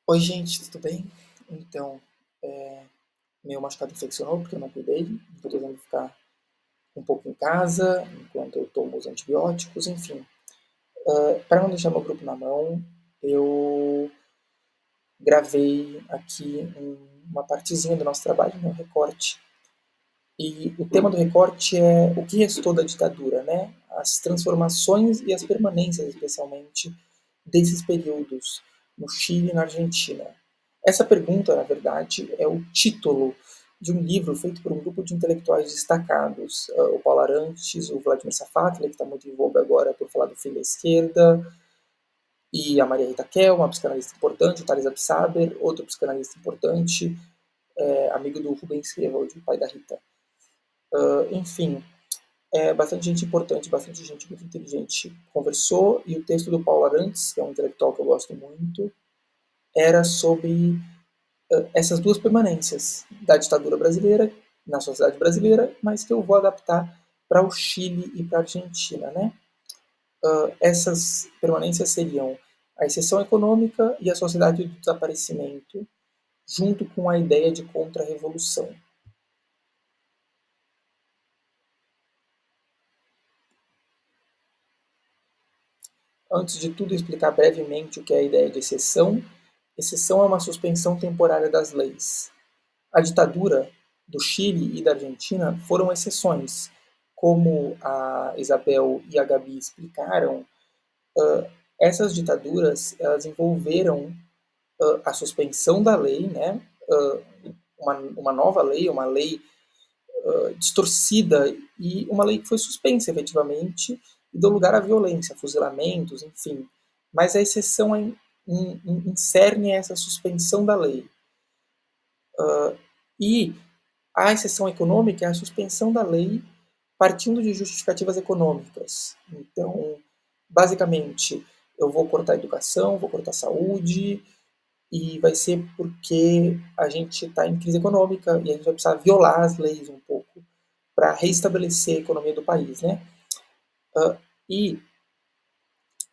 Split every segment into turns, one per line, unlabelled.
Oi, gente, tudo bem? Então, meu machucado infeccionou porque eu não cuidei. Estou tentando ficar um pouco em casa enquanto eu tomo os antibióticos, enfim. Para não deixar meu grupo na mão, eu gravei aqui uma partezinha do nosso trabalho, um recorte. E o tema do recorte é o que restou da ditadura, né? As transformações e as permanências, especialmente, desses períodos no Chile e na Argentina. Essa pergunta, na verdade, é o título de um livro feito por um grupo de intelectuais destacados, o Paulo Arantes, o Vladimir Safatli, que está muito em voga agora por falar do fim da esquerda, e a Maria Rita Kell, uma psicanalista importante, o Thales Absaber, outro psicanalista importante, amigo do Rubens Revold, o pai da Rita. Enfim, bastante gente importante, bastante gente muito inteligente conversou, e o texto do Paulo Arantes, que é um intelectual que eu gosto muito, era sobre essas duas permanências da ditadura brasileira na sociedade brasileira, mas que eu vou adaptar para o Chile e para a Argentina, né? Essas permanências seriam a exceção econômica e a sociedade do desaparecimento, junto com a ideia de contra-revolução. Antes de tudo, explicar brevemente o que é a ideia de exceção. Exceção é uma suspensão temporária das leis. A ditadura do Chile e da Argentina foram exceções. Como a Isabel e a Gabi explicaram, essas ditaduras elas envolveram a suspensão da lei, né? Uma nova lei, uma lei distorcida e uma lei que foi suspensa efetivamente e deu lugar à violência, fuzilamentos, enfim. Mas a exceção em cerne é essa suspensão da lei. E a exceção econômica é a suspensão da lei partindo de justificativas econômicas. Então, basicamente, eu vou cortar a educação, vou cortar a saúde, e vai ser porque a gente está em crise econômica e a gente vai precisar violar as leis um pouco para reestabelecer a economia do país, né? E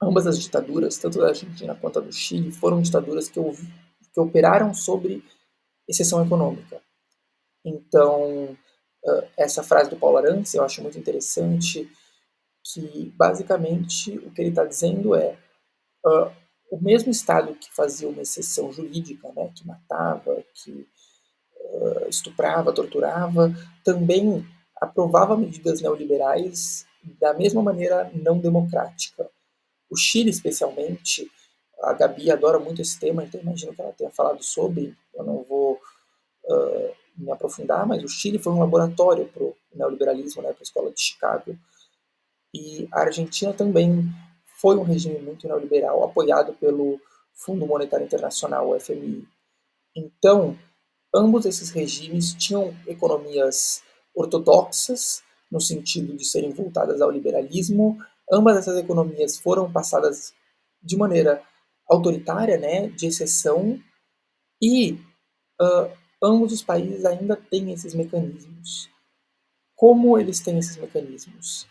ambas as ditaduras, tanto da Argentina quanto a do Chile, foram ditaduras que operaram sobre exceção econômica. Então, essa frase do Paulo Arantes eu acho muito interessante, que basicamente o que ele está dizendo é o mesmo Estado que fazia uma exceção jurídica, né, que matava, que estuprava, torturava, também aprovava medidas neoliberais da mesma maneira não democrática. O Chile, especialmente, a Gabi adora muito esse tema, então imagino que ela tenha falado sobre, eu não vou me aprofundar, mas o Chile foi um laboratório para o neoliberalismo, né, para a escola de Chicago. E a Argentina também foi um regime muito neoliberal, apoiado pelo Fundo Monetário Internacional, o FMI. Então, ambos esses regimes tinham economias ortodoxas, no sentido de serem voltadas ao liberalismo. Ambas essas economias foram passadas de maneira autoritária, né, de exceção, e ambos os países ainda têm esses mecanismos. Como eles têm esses mecanismos?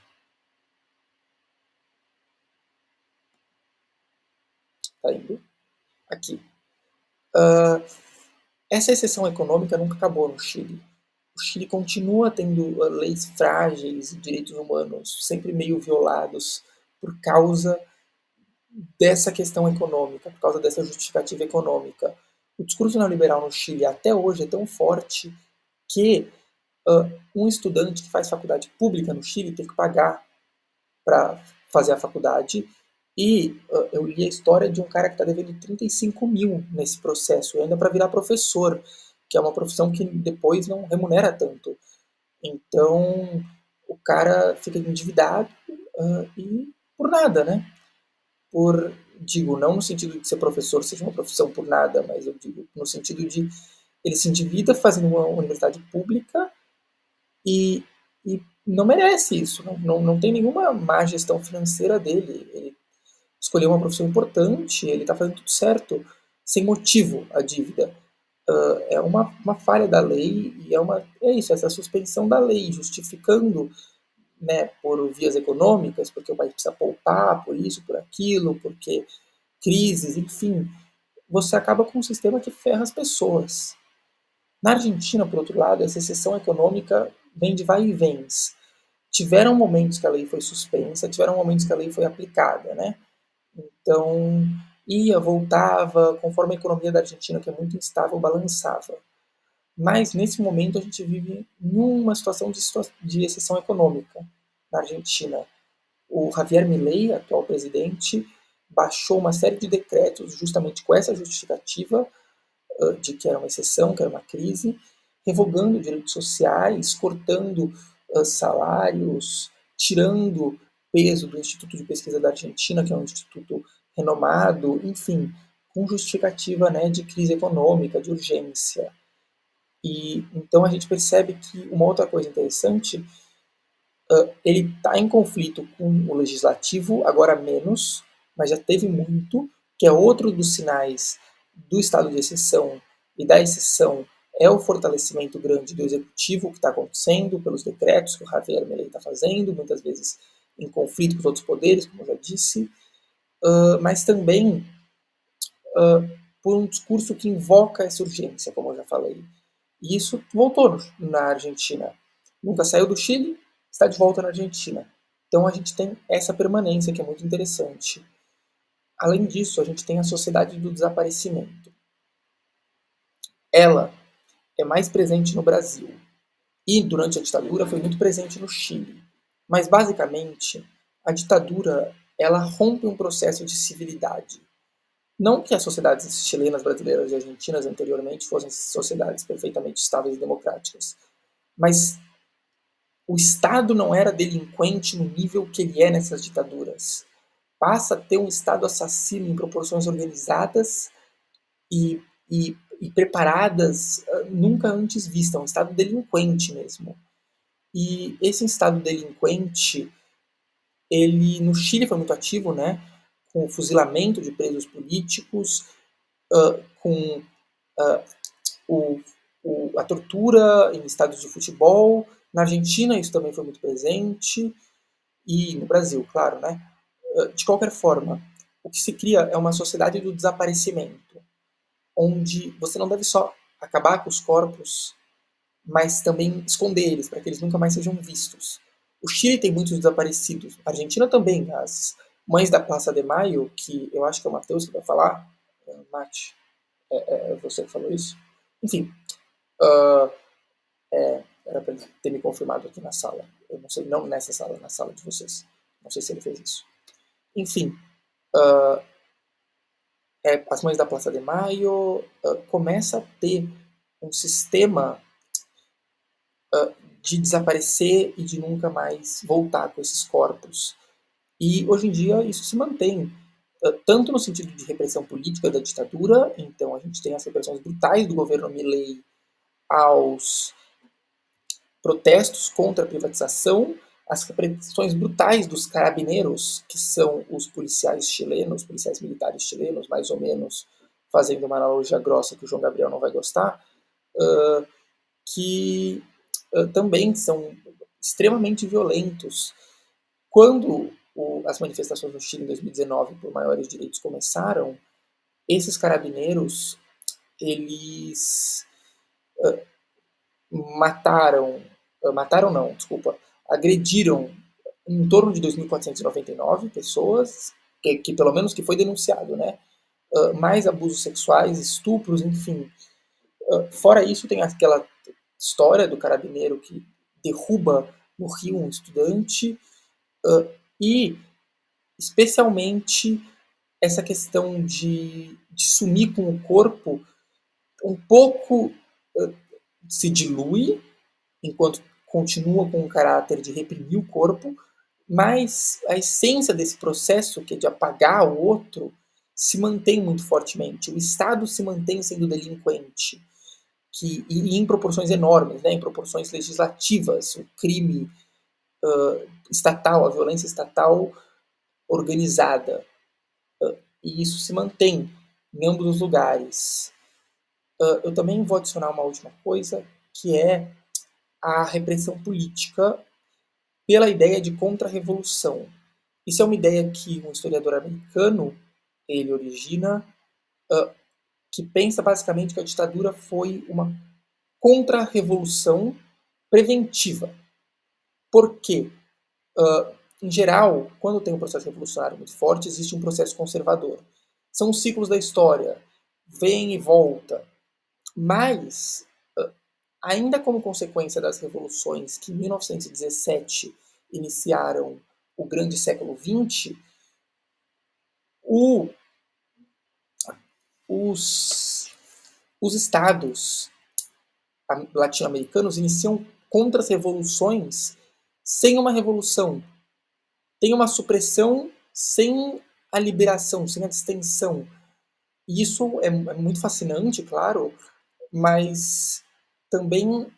Tá indo? Aqui. Essa exceção econômica nunca acabou no Chile. O Chile continua tendo leis frágeis, direitos humanos sempre meio violados por causa dessa questão econômica, por causa dessa justificativa econômica. O discurso neoliberal no Chile até hoje é tão forte que um estudante que faz faculdade pública no Chile tem que pagar para fazer a faculdade. E eu li a história de um cara que está devendo 35 mil nesse processo, ainda para virar professor, que é uma profissão que depois não remunera tanto. Então, o cara fica endividado e por nada, né? Por, digo, não no sentido de ser professor seja uma profissão por nada, mas eu digo no sentido de ele se endivida fazendo uma universidade pública e, e não merece isso, não tem nenhuma má gestão financeira dele. Ele escolheu uma profissão importante, ele está fazendo tudo certo, sem motivo a dívida. É uma falha da lei e é isso, essa suspensão da lei, justificando, né, por vias econômicas, porque o país precisa poupar, por isso, por aquilo, porque crises, enfim. você acaba com um sistema que ferra as pessoas. Na Argentina, por outro lado, essa exceção econômica vem de vai e vens. Tiveram momentos que a lei foi suspensa, tiveram momentos que a lei foi aplicada, né? Então, ia, voltava, conforme a economia da Argentina, que é muito instável, balançava. Mas, nesse momento, a gente vive numa situação de exceção econômica na Argentina. O Javier Milei, atual presidente, baixou uma série de decretos justamente com essa justificativa de que era uma exceção, que era uma crise, revogando direitos sociais, cortando salários, tirando peso do Instituto de Pesquisa da Argentina, que é um instituto renomado, enfim, com justificativa, né, de crise econômica, de urgência. E então a gente percebe que uma outra coisa interessante, ele está em conflito com o legislativo, agora menos, mas já teve muito, que é outro dos sinais do estado de exceção e da exceção é o fortalecimento grande do executivo que está acontecendo pelos decretos que o Javier Milei está fazendo, muitas vezes em conflito com os outros poderes, como eu já disse, mas também por um discurso que invoca essa urgência, como eu já falei. E isso voltou na Argentina. Nunca saiu do Chile, está de volta na Argentina. Então a gente tem essa permanência que é muito interessante. Além disso, a gente tem a sociedade do desaparecimento. Ela é mais presente no Brasil e durante a ditadura foi muito presente no Chile. Mas basicamente, a ditadura ela rompe um processo de civilidade. Não que as sociedades chilenas, brasileiras e argentinas anteriormente fossem sociedades perfeitamente estáveis e democráticas, mas o Estado não era delinquente no nível que ele é nessas ditaduras. Passa a ter um Estado assassino em proporções organizadas e, e preparadas nunca antes vistas, um Estado delinquente mesmo. E esse Estado delinquente, ele no Chile foi muito ativo, né? Com o fuzilamento de presos políticos, com o, a tortura em estádios de futebol. Na Argentina isso também foi muito presente. E no Brasil, claro, né? De qualquer forma, o que se cria é uma sociedade do desaparecimento, onde você não deve só acabar com os corpos, mas também esconder eles, para que eles nunca mais sejam vistos. O Chile tem muitos desaparecidos, a Argentina também. As mães da Praça de Maio, que eu acho que é o Matheus que vai falar, Mate, é você que falou isso? Enfim, era para ele ter me confirmado aqui na sala. Eu não sei, não nessa sala, na sala de vocês. Não sei se ele fez isso. Enfim, as mães da Praça de Maio começa a ter um sistema de desaparecer e de nunca mais voltar com esses corpos. E hoje em dia isso se mantém, tanto no sentido de repressão política da ditadura, então a gente tem as repressões brutais do governo Milei aos protestos contra a privatização, as repressões brutais dos carabineiros, que são os policiais chilenos, policiais militares chilenos, mais ou menos, fazendo uma analogia grossa que o João Gabriel não vai gostar, que também são extremamente violentos. Quando as manifestações no Chile em 2019 por maiores direitos começaram, esses carabineiros eles mataram não, desculpa, agrediram em torno de 2.499 pessoas, que pelo menos que foi denunciado, né? Mais abusos sexuais, estupros, enfim. Fora isso, tem aquela história do carabineiro que derruba no rio um estudante e, especialmente, essa questão de sumir com o corpo um pouco se dilui, enquanto continua com o caráter de reprimir o corpo, mas a essência desse processo, que é de apagar o outro, se mantém muito fortemente. O Estado se mantém sendo delinquente, e em proporções enormes, né, em proporções legislativas. O crime estatal, a violência estatal organizada. E isso se mantém em ambos os lugares. Eu também vou adicionar uma última coisa, que é a repressão política pela ideia de contra-revolução. Isso é uma ideia que um historiador americano ele origina que pensa basicamente que a ditadura foi uma contra-revolução preventiva. Por quê? Em geral, quando tem um processo revolucionário muito forte, existe um processo conservador. São os ciclos da história, vem e volta. Mas, ainda como consequência das revoluções que em 1917 iniciaram o grande século XX, o, os estados latino-americanos iniciam contra-revoluções sem uma revolução. Tem uma supressão sem a liberação, sem a distensão. E isso é muito fascinante, claro, mas também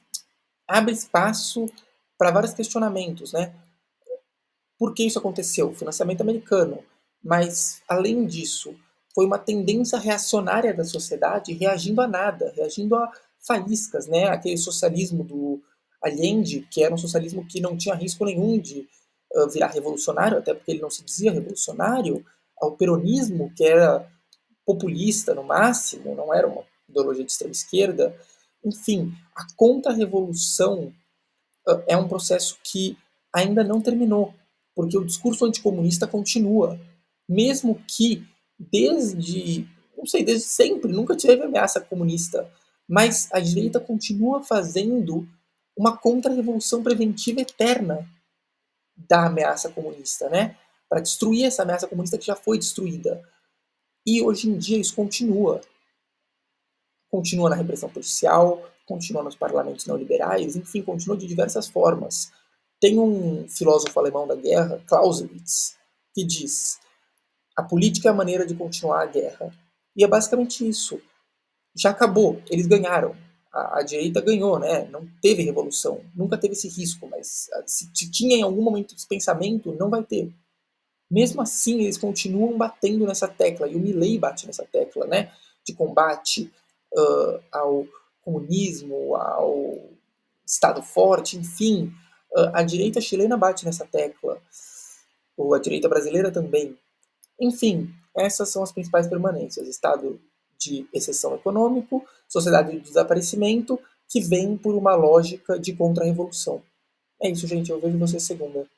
abre espaço para vários questionamentos, né? Por que isso aconteceu? Financiamento americano. Mas, além disso, foi uma tendência reacionária da sociedade reagindo a nada, reagindo a faíscas, né? Aquele socialismo do Allende, que era um socialismo que não tinha risco nenhum de virar revolucionário, até porque ele não se dizia revolucionário, ao peronismo, que era populista no máximo, não era uma ideologia de extrema esquerda. Enfim, a contra-revolução é um processo que ainda não terminou, porque o discurso anticomunista continua, mesmo que não sei, desde sempre, nunca teve ameaça comunista, mas a direita continua fazendo uma contra-revolução preventiva eterna da ameaça comunista, né? Para destruir essa ameaça comunista que já foi destruída. E hoje em dia isso continua. Continua na repressão policial, continua nos parlamentos neoliberais, enfim, continua de diversas formas. Tem um filósofo alemão da guerra, Clausewitz, que diz: a política é a maneira de continuar a guerra. E é basicamente isso. Já acabou, eles ganharam. A direita ganhou, né? Não teve revolução, nunca teve esse risco, mas se tinha em algum momento esse pensamento, não vai ter. Mesmo assim, eles continuam batendo nessa tecla, e o Milley bate nessa tecla, né? De combate ao comunismo, ao Estado forte, enfim. A direita chilena bate nessa tecla, ou a direita brasileira também. Enfim, essas são as principais permanências. Estado de exceção econômico, sociedade de desaparecimento, que vem por uma lógica de contra-revolução. É isso, gente. Eu vejo vocês segunda.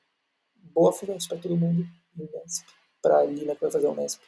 Boa festa para todo mundo. Para a Lina que vai fazer o Nesp.